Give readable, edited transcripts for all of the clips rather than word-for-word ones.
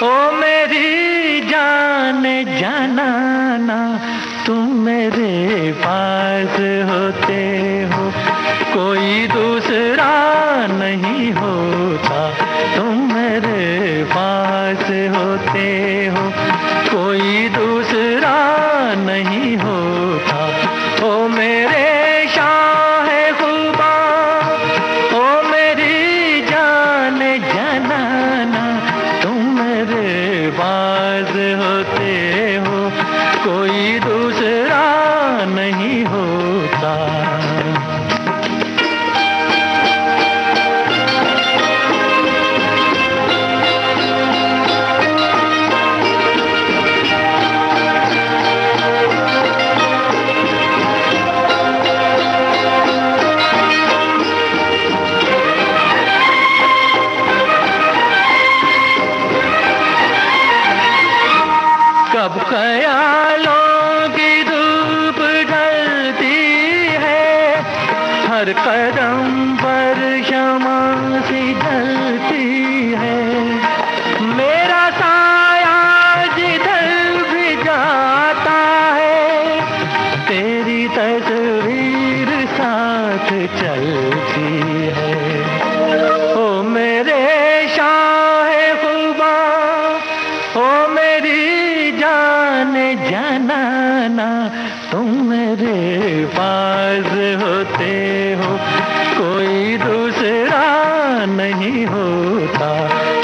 ओ मेरी जान जाना, तुम मेरे पास होते हो, कोई दूसरा नहीं होता। तुम मेरे पास होते हो, कोई दूसरा नहीं होता। ओ मेरे शाहे खुदा, ओ मेरी जान जाना, तुम मेरे पास होते हो, कोई दूसरा नहीं होता। कब ख्यालों की धूप ढलती है, हर कदम पर शमा सी जलती है। मेरा साया जिधर भी जाता है, तेरी तस्वीर साथ चलती है। ओ मेरे शाहे खुदा, ओ मेरी जान जाना, तुम मेरे पास होते हो, कोई दूसरा नहीं होता।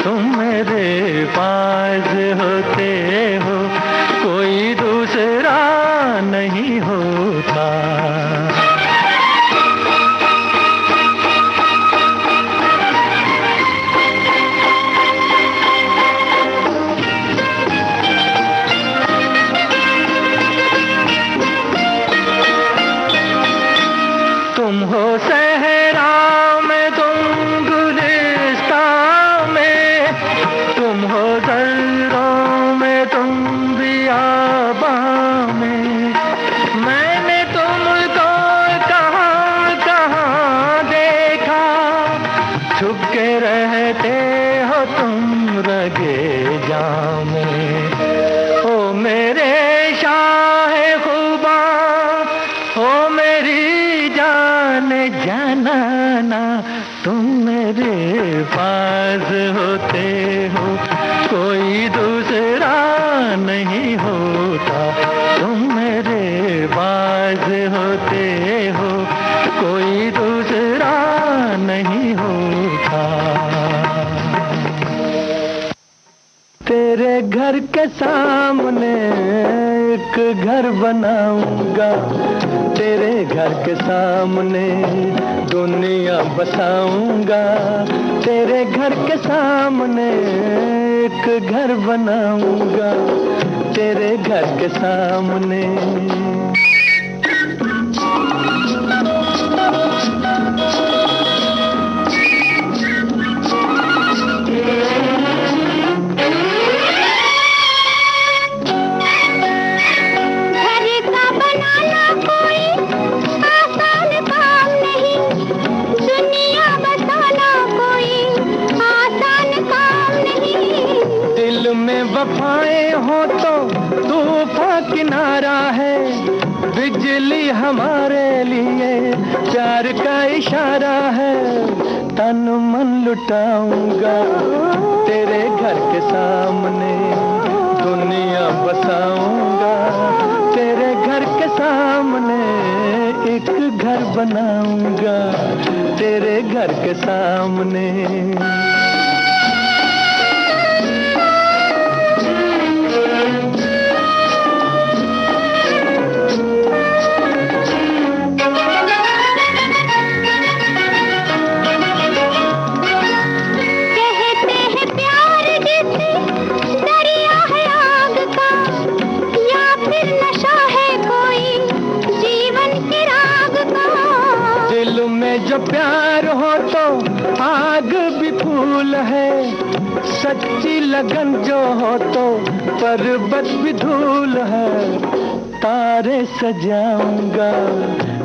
तुम मेरे पास होते हो, कोई दूसरा नहीं होता। तुम हो सहरा में, तुम गुलिस्तां में, तुम हो ज़र्रों में, तुम बियाबां में। मैंने तुमको कहाँ कहाँ देखा, छुप के रहते हो तुम रगे जां में। ओ मेरे शाहे खुदा, ओ मेरी जान जाना, तुम मेरे पास होते हो, कोई दूसरा नहीं होता। तुम मेरे पास होते हो, कोई दूसरा नहीं होता। तेरे घर के सामने एक घर बनाऊंगा, तेरे घर के सामने दुनिया बसाऊंगा। तेरे घर के सामने एक घर बनाऊंगा, तेरे घर के सामने। वफाएं हो तो तूफान किनारा है, बिजली हमारे लिए प्यार का इशारा है। तन मन लुटाऊंगा, तेरे घर के सामने दुनिया बसाऊंगा। तेरे घर के सामने एक घर बनाऊंगा, तेरे घर के सामने। जो प्यार हो तो आग भी फूल है, सच्ची लगन जो हो तो पर्वत भी धूल है। तारे सजाऊंगा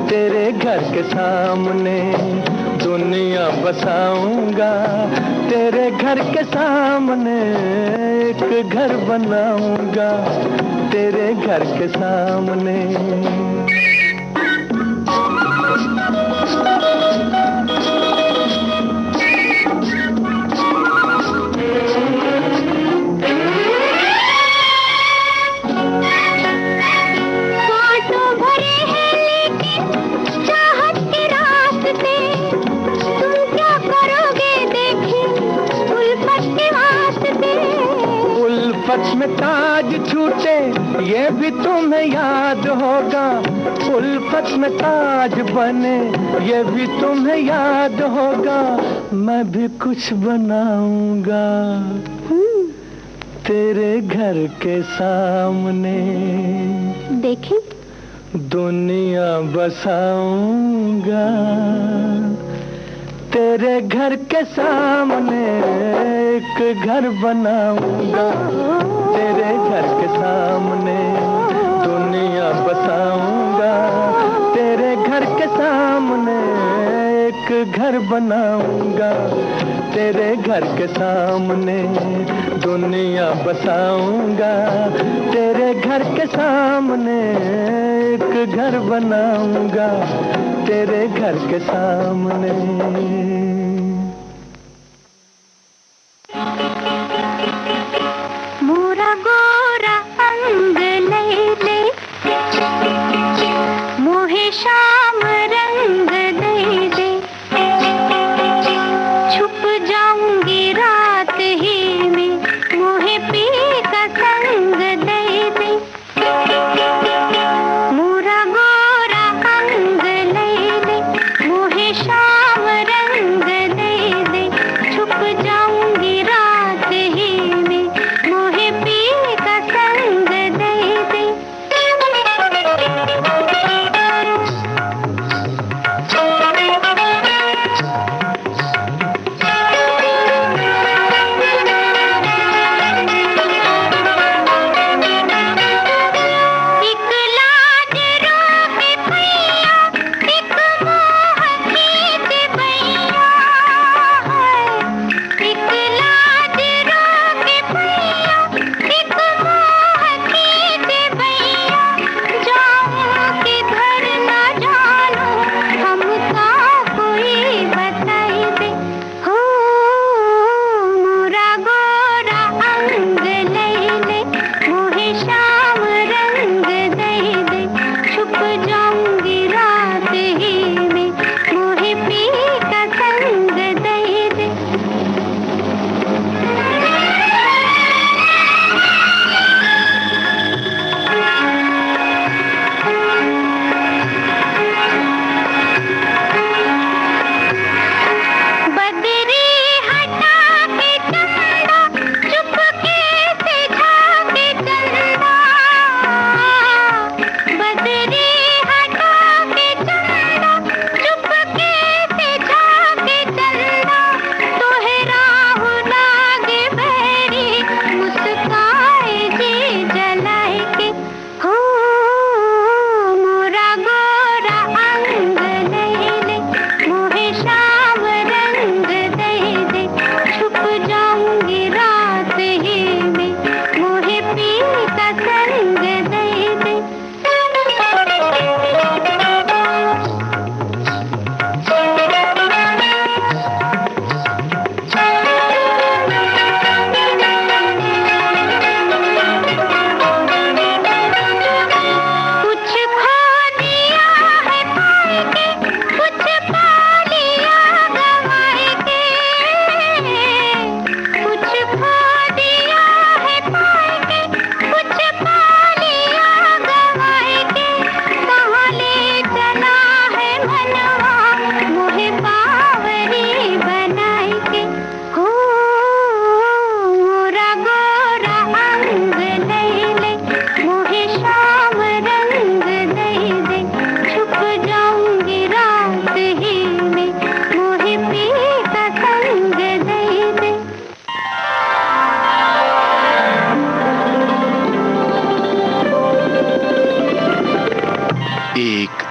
तेरे घर के सामने, दुनिया बसाऊंगा तेरे घर के सामने, एक घर बनाऊंगा तेरे घर के सामने। उल्फत में ताज छूटे ये भी तुम्हें याद होगा, उल्फत में ताज बने ये भी तुम्हें याद होगा। मैं भी कुछ बनाऊंगा तेरे घर के सामने, देखें दुनिया बसाऊंगा तेरे घर के सामने, एक घर बनाऊंगा तेरे घर के सामने, दुनिया बसाऊंगा तेरे घर के सामने, एक घर बनाऊंगा तेरे घर के सामने, दुनिया बसाऊंगा तेरे घर के सामने, एक घर बनाऊंगा तेरे घर के सामने। मोरा गोरा अंग ले ले, मोहे शाम रंग दे दे, छुप जाऊंगी रात ही में मोहे पी का संग दे दे। मोरा गोरा अंग ले ले, मोहे शाम रंग दे दे, छुप जाऊंगी रात ही में मोहे पी का संग दे दे।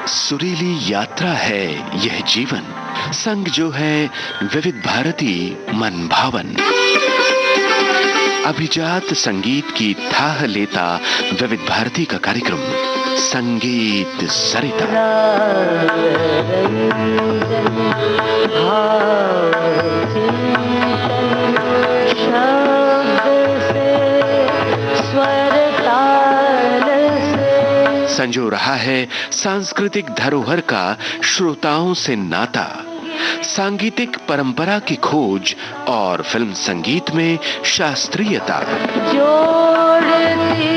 सुरीली यात्रा है यह जीवन, संग जो है विविध भारती मन भावन। अभिजात संगीत की थाह लेता विविध भारती का कार्यक्रम संगीत सरिता। संजो रहा है सांस्कृतिक धरोहर का श्रोताओं से नाता, सांगीतिक परंपरा की खोज और फिल्म संगीत में शास्त्रीयता। जोड़ती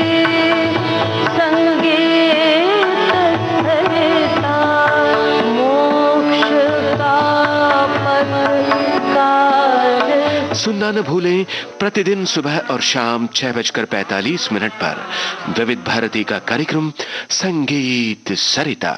संगीत सरिता, मोक्ष का पथकार। सुनना न भूलें प्रतिदिन सुबह और शाम 6:45 पर विविध भारती का कार्यक्रम संगीत सरिता।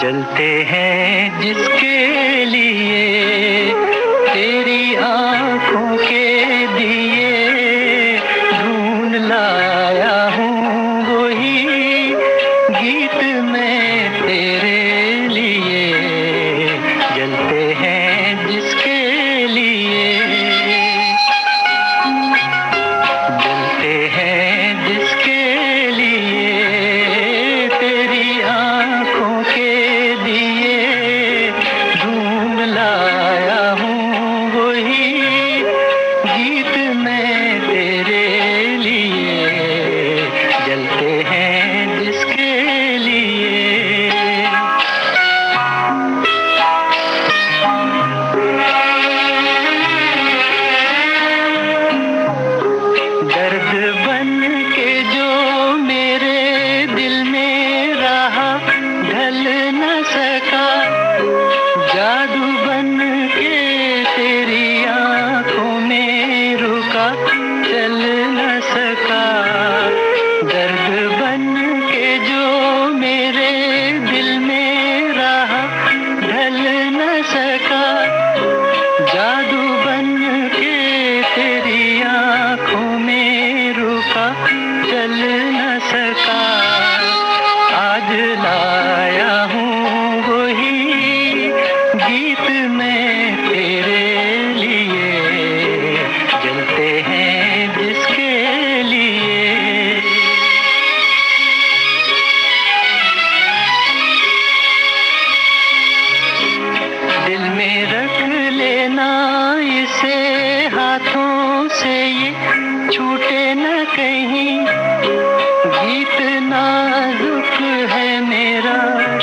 जलते हैं जिसके लिए तेरी आंखों के दिए, ढूंढ लाया हूँ वही गीत मैं तेरे लिए। जलते हैं जिसके लिए, जलते हैं जिसके लिए तेरी आंखों के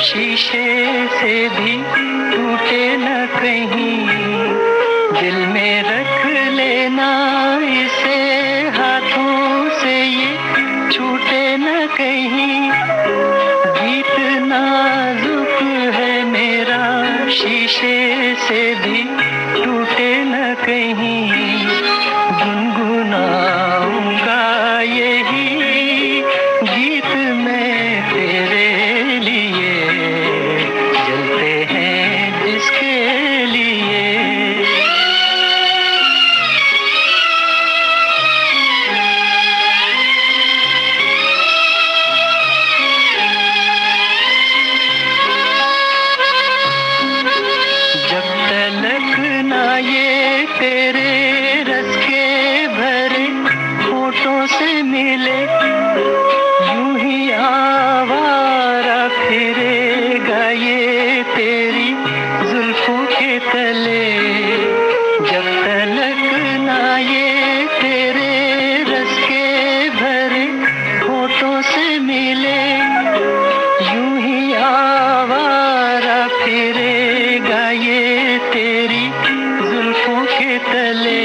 शीशे से भी टूटे न कहीं, दिल में रख लेना इसे हाथों से ये छूटे न कहीं। गीत नाजुक है मेरा, शीशे से भी टूटे न कहीं। गुनगुनाऊंगा यही गीत मैं तेरे लिए, जलते हैं जिसके लिए। जब तलक ना ये तेरे रस के भरे होठों से मिले, यूं ही आवारा फिरेगा ये तेरी जुल्फों के तले। जब तलक ना ये तेरे रस के भरे होठों से मिले, यूं ही आवारा फिरेगा ये तेरी जुल्फों के तले।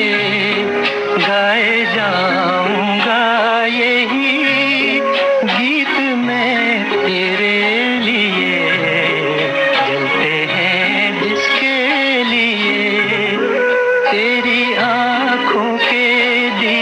गाए जाऊंगा यही गीत मैं तेरे लिए, जलते हैं जिसके लिए तेरी आंखों के दिए।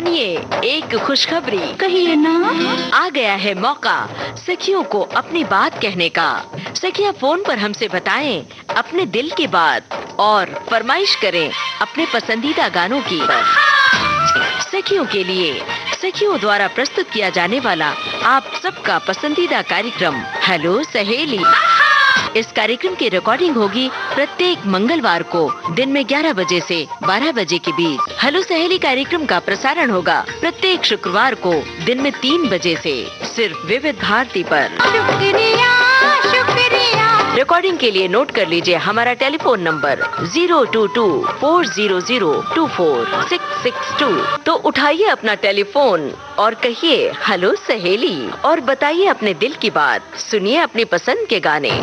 सुनिए एक खुशखबरी। कहिए ना। आ गया है मौका सखियों को अपनी बात कहने का। सखियां फोन पर हमसे बताएं अपने दिल की बात और फरमाइश करें अपने पसंदीदा गानों की। सखियों के लिए सखियों द्वारा प्रस्तुत किया जाने वाला आप सबका पसंदीदा कार्यक्रम हेलो सहेली। इस कार्यक्रम की रिकॉर्डिंग होगी प्रत्येक मंगलवार को दिन में 11 बजे से 12 बजे के बीच। हेलो सहेली कार्यक्रम का प्रसारण होगा प्रत्येक शुक्रवार को दिन में 3 बजे से सिर्फ विविध भारती पर। शुक्रिया शुक्रिया। रिकॉर्डिंग के लिए नोट कर लीजिए हमारा टेलीफोन नंबर 022-400-24662। तो उठाइए अपना टेलीफोन और कहिए हेलो सहेली और बताइए अपने दिल की बात। सुनिए अपनी पसंद के गाने।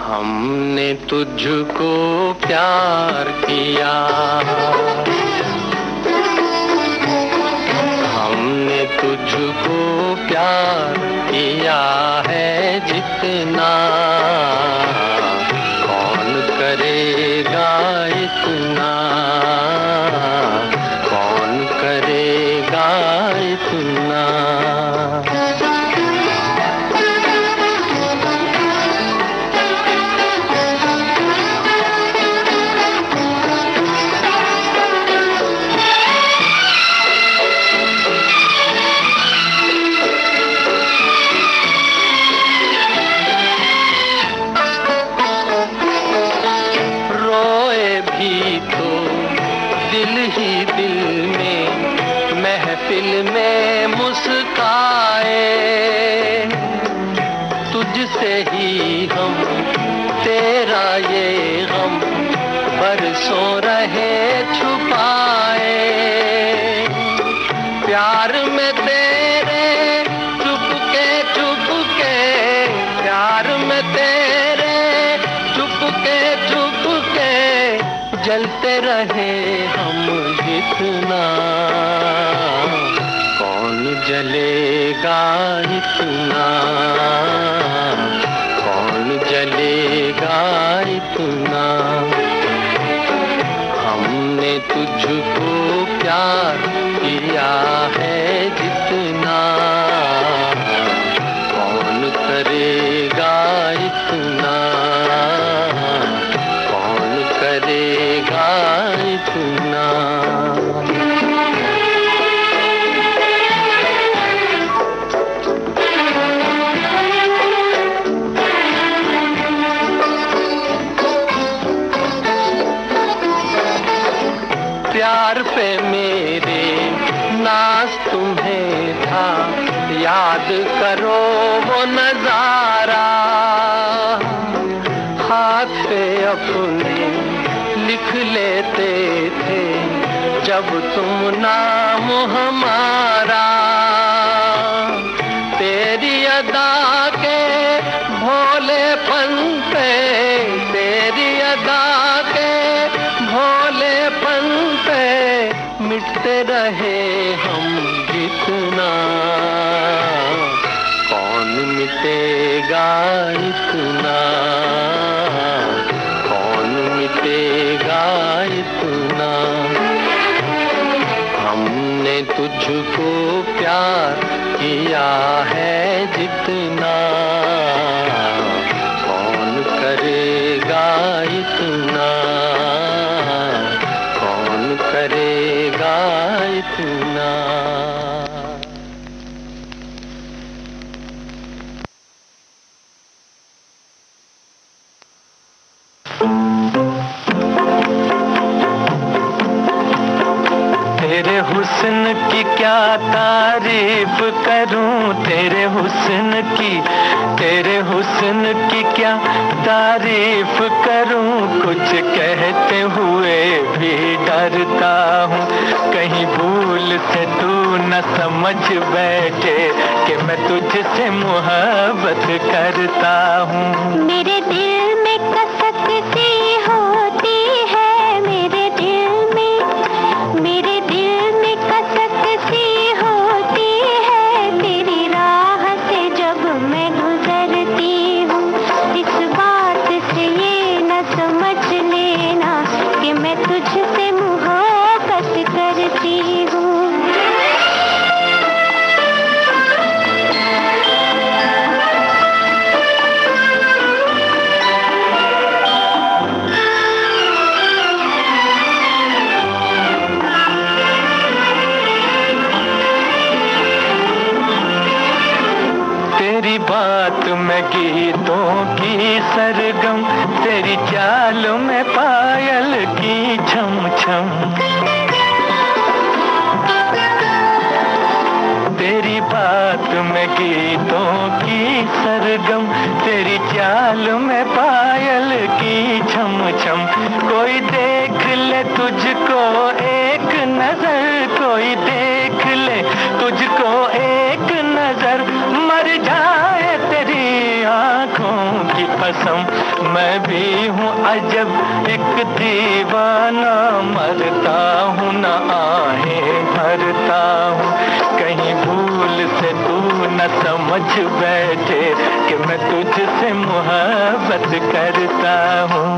हमने तुझको प्यार किया, हमने तुझको प्यार किया है जितना, कौन करेगा इतना, कौन करेगा इतना। तुझसे ही हम तेरा ये गम बरसों रहे छुपाए, प्यार में तेरे चुपके चुपके, प्यार में तेरे चुपके चुपके जलते रहे हम जितना, कौन जलेगा इतना, कौन जलेगा इतना। हमने तुझको प्यार किया है जितना, कौन करेगा इतना, कौन करेगा इतना। प्यार पे मेरे नाज तुम्हें था, याद करो वो नजारा, हाथ पे अपने लिख लेते थे जब तुम नाम हमारा, तेरी अदा के भोलेपन पे, तेरी अदा के भोलेपन पे मिटते रहे हम जितना, कौन मिटेगा इतना, कौन मिटेगा इतना। हमने तुझको प्यार किया है जितना, कौन करेगा इतना, कौन करेगा इतना। तेरे हुस्न की क्या तारीफ करूं, तेरे हुस्न की क्या तारीफ करूं, कुछ कहते हुए भी डरता हूँ, कहीं भूल से तू न समझ बैठे कि मैं तुझसे मोहब्बत करता हूँ। मेरे दिल में कसक सी होती है, मेरे दिल तेरी बात में गीतों की सरगम, तेरी चाल में पायल की छम छम। तेरी बात में गीतों की सरगम, तेरी चाल में पायल की छम छम। कोई देख ले तुझको एक नजर, कोई देख ले तुझको एक नजर, मर जाए तेरी आंखों की कसम। मैं भी हूँ अजब एक दीवाना, मरता हूँ न आहें भरता हूँ। कहीं भूल से तू न समझ बैठे कि मैं तुझसे मोहब्बत करता हूँ।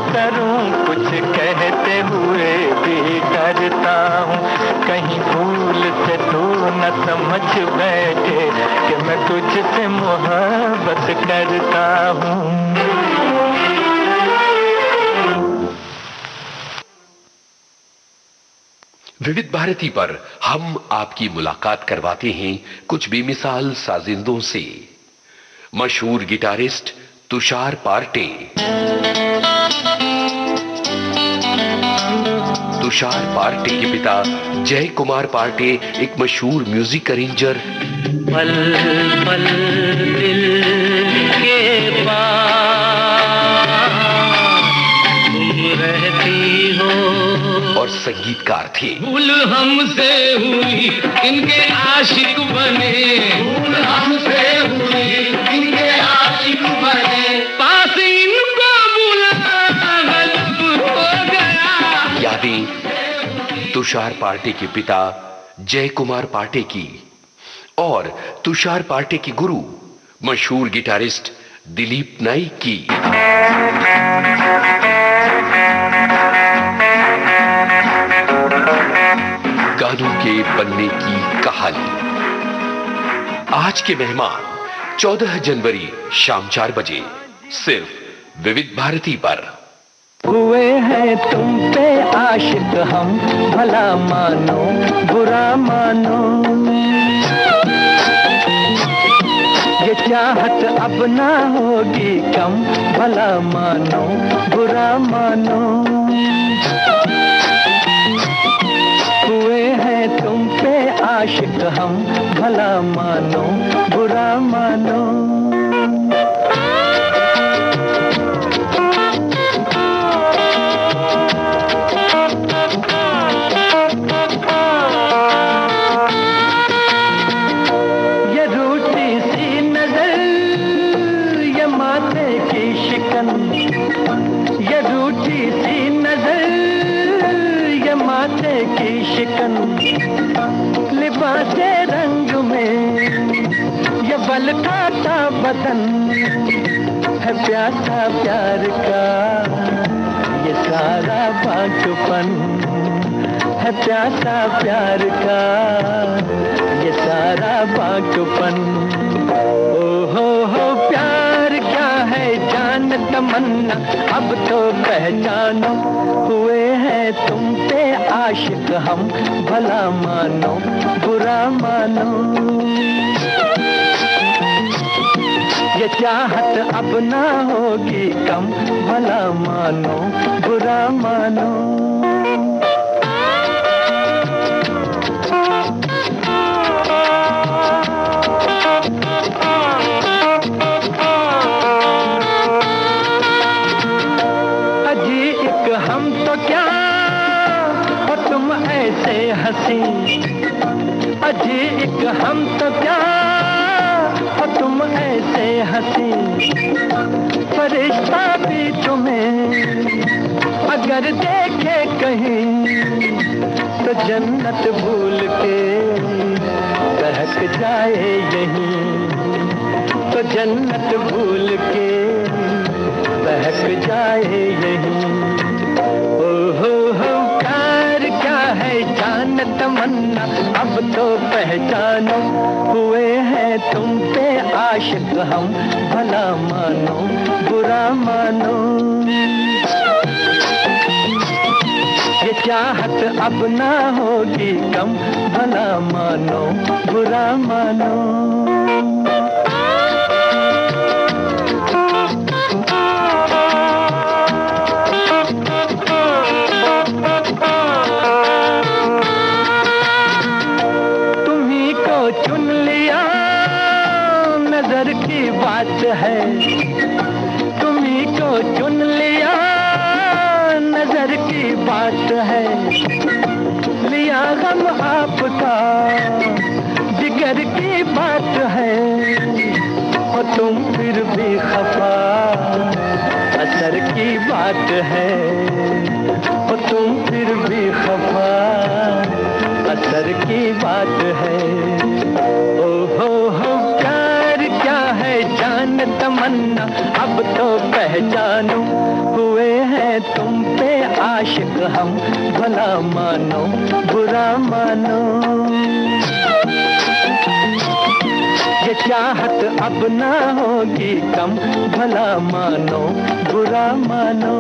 करूं कुछ कहते हुए भी डरता हूँ। कहीं भूल से तू न समझ बैठे कि मैं तुझसे मोहब्बत करता हूँ। विविध भारती पर हम आपकी मुलाकात करवाते हैं कुछ बेमिसाल साजिंदों से। मशहूर guitarist Tushar Partey. Tushar Partey के पिता जय कुमार पार्टे एक मशहूर म्यूजिक अरेंजर। पल पल दिल के पास तुम रहती हो और संगीतकार थे। भूल हमसे हुई इनके आशिक बने, भूल हमसे हुई इनके आशिक बने, पास इनको बुलाना गलब हो गया। यादें तुषार पार्टे के पिता जय कुमार पार्टे की और तुषार पार्टे के गुरु मशहूर गिटारिस्ट दिलीप नाइक की। गानों के बनने की कहानी। आज के मेहमान 14 जनवरी शाम 4 बजे सिर्फ विविध भारती पर। हुए हैं तुम पे आशिक हम, भला मानो बुरा मानो, ये चाहत अब ना होगी कम, भला मानो बुरा मानो। हुए हैं तुम पे आशिक हम, भला मानो बुरा मानो। ये रूठी सी नजर, ये माथे की शिकन, लिबासे रंग में ये बल खाता बदन, है प्यासा प्यार का ये सारा बांझपन, है प्यासा प्यार का ये सारा बांझपन। ओ हो प्यार क्या है जान तमन्ना, अब तो पहचानो। हुए हैं तुम पे आशिक हम, भला मानो बुरा मानो। चाहत अब ना होगी कम, भला मानो बुरा मानो। अजी एक हम तो क्या और तुम ऐसे हंसी, अजी एक हम तो क्या और तुम ऐसे हंसी। फरिश्ता भी तुम्हें अगर देखे कहीं तो जन्नत भूल के बहक जाए यहीं, तो जन्नत भूल के बहक जाए यहीं। ओहो हो प्यार क्या है जान तमन्ना, अब तो पहचानो हुए हैं तुम पे आशिक हम, भला मानो बुरा मानो। ये चाहत अब ना होगी कम, भला मानो बुरा मानो। चुन लिया नजर की बात है, तुम्ही को चुन लिया नजर की बात है। लिया गम आपका जिगर की बात है, और तुम फिर भी खफा असर की बात है, और तुम फिर भी खफा असर की बात है। ओहो हो प्यार क्या है जान तमन्ना, अब तो पहचानो हुए हैं तुम पे आशिक हम, भला मानो बुरा मानो। ये चाहत अब ना होगी कम, भला मानो बुरा मानो।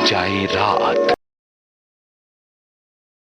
जाए रात,